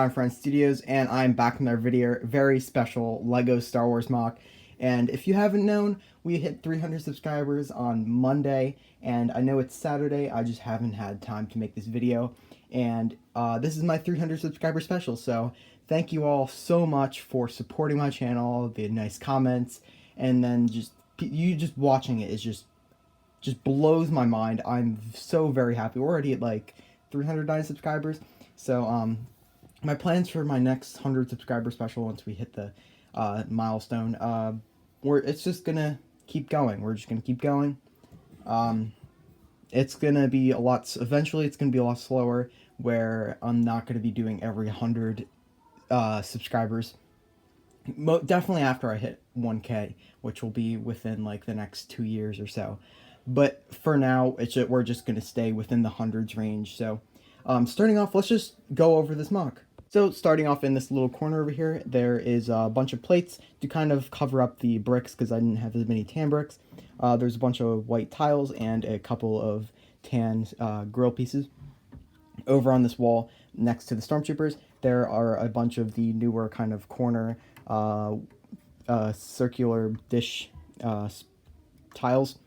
Ryan Friends Studios, and I'm back with our video, very special Lego Star Wars mock. And if you haven't known, we hit 300 subscribers on Monday, and I know it's Saturday, I just haven't had time to make this video. And this is my 300 subscriber special, so thank you all so much for supporting my channel, the nice comments, and then you just watching it is just blows my mind. I'm so very happy. We're already at like 309 subscribers. So my plans for my next 100 subscriber special, once we hit the milestone, it's just gonna keep going. We're just gonna keep going. It's gonna be a lot. Eventually, it's gonna be a lot slower, where I'm not gonna be doing every 100 subscribers. Definitely after I hit 1K, which will be within like the next 2 years or so. But for now, we're just going to stay within the hundreds range. So starting off, let's just go over this mock. So starting off in this little corner over here, there is a bunch of plates to kind of cover up the bricks because I didn't have as many tan bricks. There's a bunch of white tiles and a couple of tan grill pieces. Over on this wall next to the stormtroopers, there are a bunch of the newer kind of corner circular dish tiles,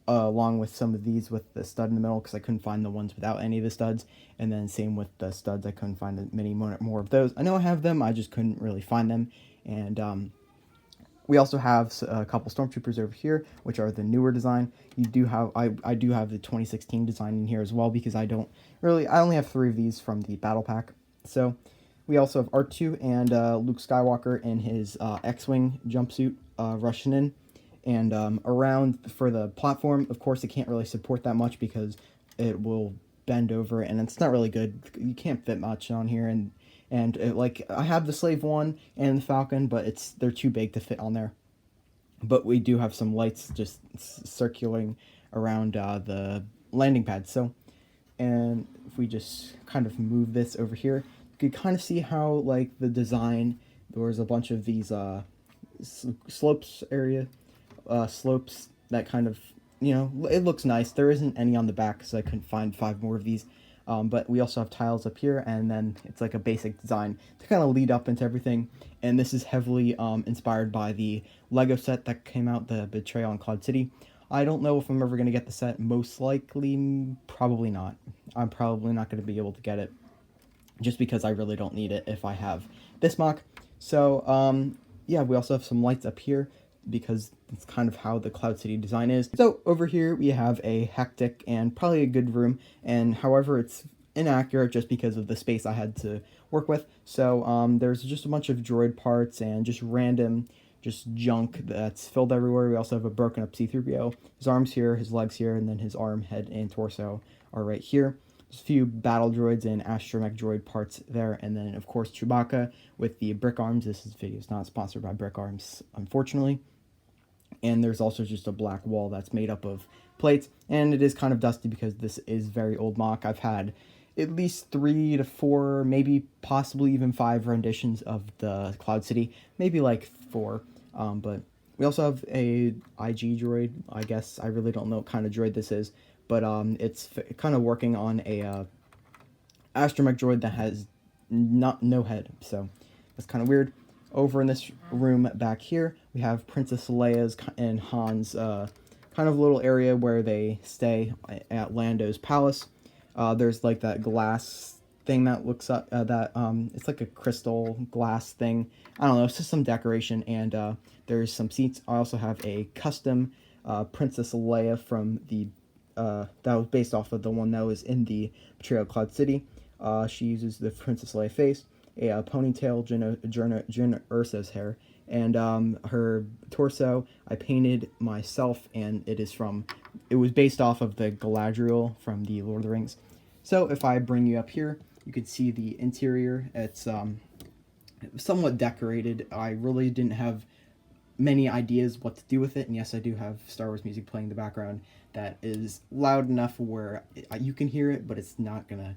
along with some of these with the stud in the middle because I couldn't find the ones without any of the studs, and then same with the studs, I couldn't find many more of those. I know I have them, I just couldn't really find them. And we also have a couple stormtroopers over here, which are the newer design. You do have I do have the 2016 design in here as well, because I only have 3 of these from the battle pack. So we also have R2 and Luke Skywalker in his X-Wing jumpsuit rushing in. And around for the platform, of course, it can't really support that much because it will bend over, and it's not really good. You can't fit much on here, like I have the Slave One and the Falcon, but they're too big to fit on there. But we do have some lights just circling around the landing pad. So, and if we just kind of move this over here, you can kind of see how like the design. There's a bunch of these slopes that kind of, it looks nice. There isn't any on the back because I couldn't find 5 more of these. But we also have tiles up here, and then it's like a basic design to kind of lead up into everything. And this is heavily inspired by the Lego set that came out, the Betrayal in Cloud City. I don't know if I'm ever going to get the set. Most likely, probably not. I'm probably not going to be able to get it, just because I really don't need it if I have this mock. So, yeah, we also have some lights up here, because it's kind of how the Cloud City design is. So over here we have a hectic and probably a good room, and however it's inaccurate just because of the space I had to work with. So there's just a bunch of droid parts and just random junk that's filled everywhere. We also have a broken up C-3PO. His arms here, his legs here, and then his arm, head, and torso are right here. There's a few battle droids and astromech droid parts there, and then of course Chewbacca with the brick arms. This video is not sponsored by brick arms, unfortunately. And there's also just a black wall that's made up of plates, and it is kind of dusty because this is very old mock. I've had at least 3 to 4, maybe possibly even 5 renditions of the Cloud City, maybe like 4. But we also have a IG droid. I guess I really don't know what kind of droid this is, but it's kind of working on a astromech droid that has no head, so that's kind of weird. Over in this room back here, we have Princess Leia's and Han's kind of little area where they stay at Lando's palace. There's like that glass thing that looks up, it's like a crystal glass thing. I don't know, it's just some decoration, and there's some seats. I also have a custom Princess Leia from the, that was based off of the one that was in the Betrayal Cloud City. She uses the Princess Leia face, a ponytail, Jyn Erso's hair, and her torso I painted myself, and it was based off of the Galadriel from the Lord of the Rings. So if I bring you up here, you can see the interior. It's somewhat decorated. I really didn't have many ideas what to do with it, and yes, I do have Star Wars music playing in the background that is loud enough where you can hear it, but it's not gonna,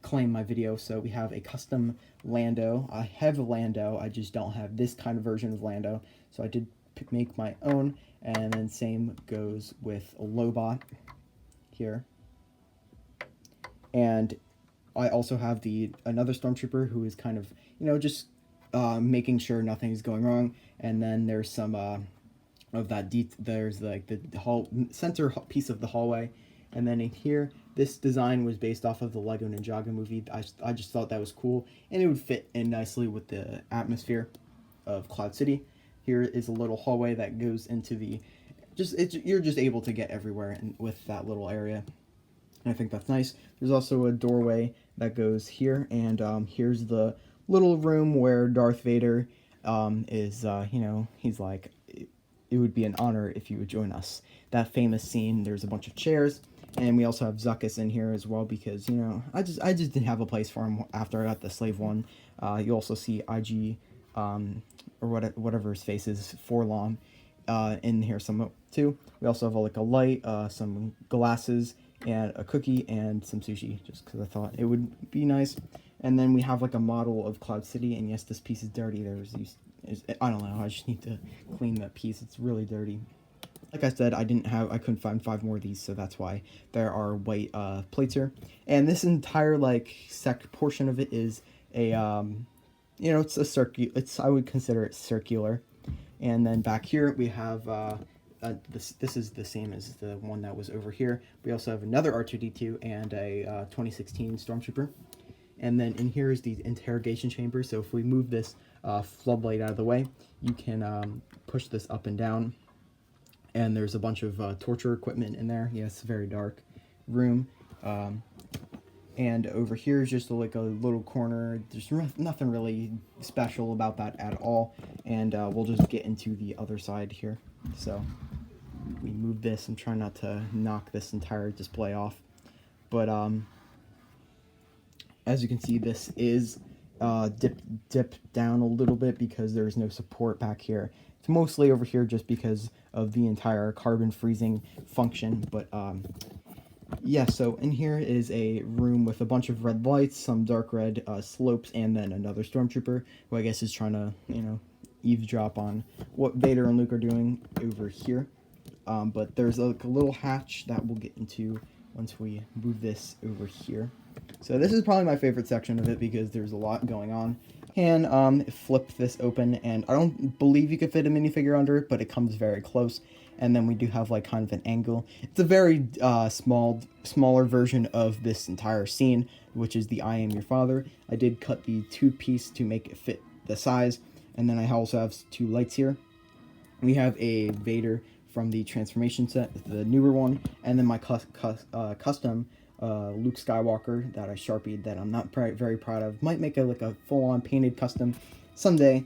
claim my video. So we have a custom Lando. I have a Lando, I just don't have this kind of version of Lando, so I did make my own. And then same goes with a Lobot here. And I also have another stormtrooper who is kind of, just making sure nothing is going wrong. And then there's some of that there's like the center piece of the hallway. And then in here, this design was based off of the Lego Ninjago movie. I just thought that was cool, and it would fit in nicely with the atmosphere of Cloud City. Here is a little hallway that goes into you're just able to get everywhere with that little area. And I think that's nice. There's also a doorway that goes here, and here's the little room where Darth Vader is, he's like, it would be an honor if you would join us. That famous scene, there's a bunch of chairs, and we also have Zuckuss in here as well because, I just didn't have a place for him after I got the Slave One. You also see IG, or whatever his face is, Forlom, in here some too. We also have like a light, some glasses, and a cookie, and some sushi, just because I thought it would be nice. And then we have like a model of Cloud City, and yes, this piece is dirty. I don't know, I just need to clean that piece. It's really dirty. Like I said, I couldn't find 5 more of these, so that's why there are white plates here. And this entire portion of it is a it's a I would consider it circular. And then back here we have this is the same as the one that was over here. We also have another R2-D2 and a 2016 Stormtrooper. And then in here is the interrogation chamber. So if we move this floodlight out of the way, you can push this up and down. And there's a bunch of torture equipment in there. Yeah, it's a very dark room. And over here is just like a little corner. There's nothing really special about that at all. And we'll just get into the other side here. So we move this. I'm trying not to knock this entire display off. But as you can see, this is dipped down a little bit because there's no support back here. It's mostly over here just because of the entire carbon freezing function. But yeah, so in here is a room with a bunch of red lights, some dark red slopes, and then another stormtrooper who I guess is trying to, eavesdrop on what Vader and Luke are doing over here. But there's like a little hatch that we'll get into once we move this over here. So this is probably my favorite section of it because there's a lot going on. And flip this open, and I don't believe you could fit a minifigure under it, but it comes very close. And then we do have like kind of an angle. It's a very smaller version of this entire scene, which is the I Am Your Father. I did cut the 2-piece to make it fit the size. And then I also have 2 lights here. We have a Vader from the transformation set, the newer one, and then my custom Luke Skywalker that I sharpied that I'm not very proud of. Might make a full-on painted custom someday,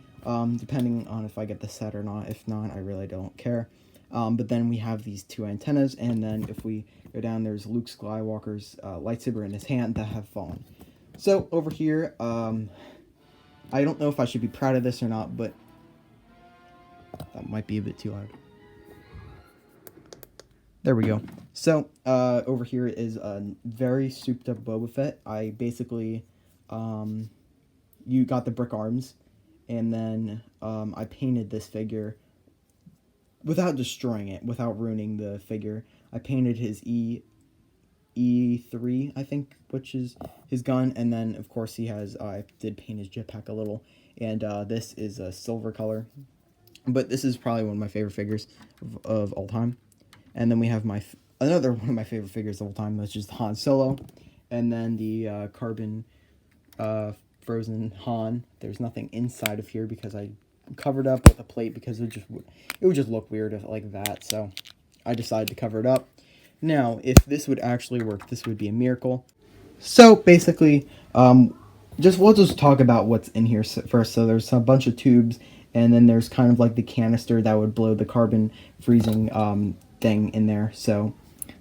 depending on if I get the set or not. If not, I really don't care. But then we have these 2 antennas, and then if we go down, there's Luke Skywalker's lightsaber in his hand that have fallen. So over here, I don't know if I should be proud of this or not, but that might be a bit too loud. There we go. So, over here is a very souped up Boba Fett. I basically, you got the brick arms, and then, I painted this figure without destroying it, without ruining the figure. I painted his E3, I think, which is his gun, and then, of course, I did paint his jetpack a little, and, this is a silver color, but this is probably one of my favorite figures of all time. And then we have another one of my favorite figures of all time, which is Han Solo. And then the carbon frozen Han. There's nothing inside of here because I covered up with a plate because it would just look weird like that. So I decided to cover it up. Now, if this would actually work, this would be a miracle. So basically, we'll just talk about what's in here first. So there's a bunch of tubes, and then there's kind of like the canister that would blow the carbon freezing thing in there, so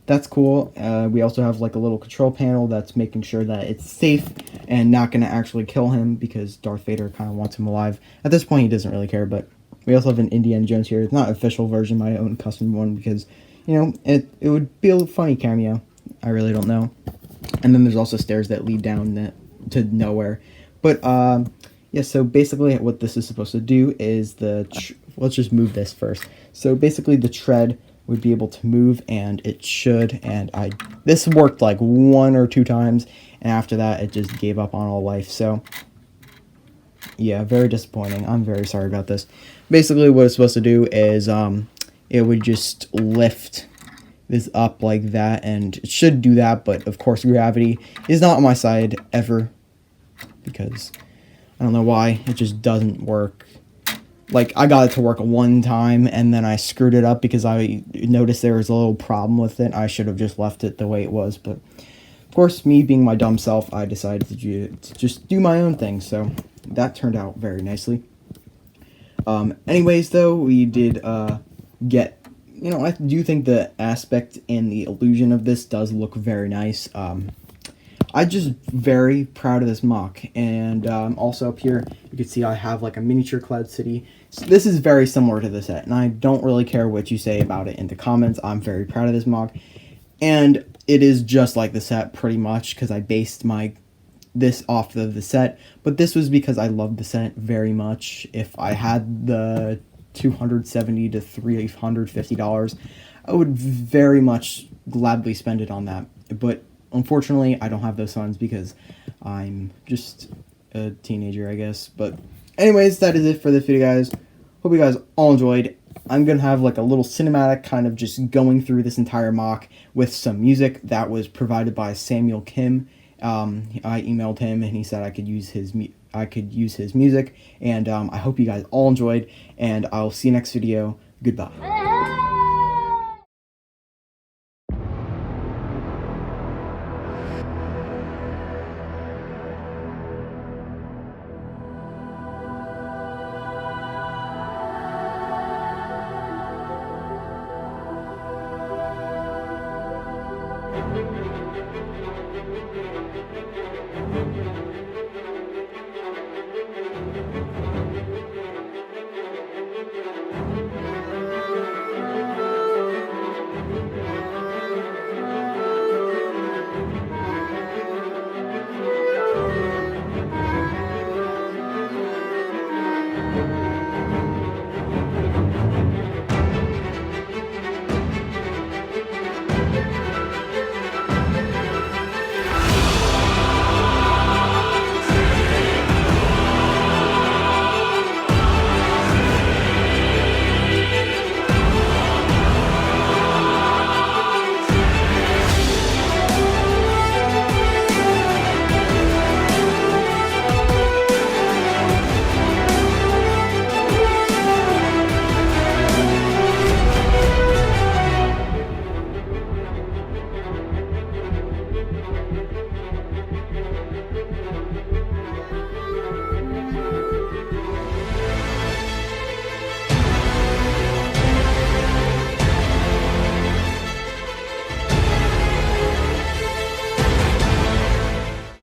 that's cool. We also have like a little control panel that's making sure that it's safe and not going to actually kill him because Darth Vader kind of wants him alive. At this point, he doesn't really care, but we also have an Indiana Jones here. It's not an official version, my own custom one, because, it would be a funny cameo. I really don't know. And then there's also stairs that lead down to nowhere. But, yeah, so basically what this is supposed to do is let's just move this first. So basically the tread would be able to move, and it should. And this worked like 1 or 2 times, and after that it just gave up on all life. So yeah, very disappointing. I'm very sorry about this. Basically what it's supposed to do is it would just lift this up like that, and it should do that, but of course gravity is not on my side ever, because I don't know why, it just doesn't work. Like, I got it to work 1 time, and then I screwed it up because I noticed there was a little problem with it. I should have just left it the way it was, but of course, me being my dumb self, I decided to just do my own thing, so that turned out very nicely. Anyways, though, we did get, you know, I do think the aspect and the illusion of this does look very nice. I'm just very proud of this MOC, and also up here, you can see I have like a miniature Cloud City. So this is very similar to the set, and I don't really care what you say about it in the comments. I'm very proud of this MOC, and it is just like the set pretty much, because I based this off of the set, but this was because I love the set very much. If I had the $270 to $350, I would very much gladly spend it on that, but unfortunately I don't have those funds because I'm just a teenager, I guess. But anyways, that is it for this video, guys. Hope you guys all enjoyed. I'm gonna have like a little cinematic kind of just going through this entire MOC with some music that was provided by Samuel Kim. I emailed him and he said I could use his music, and I hope you guys all enjoyed, and I'll see you next video. Goodbye.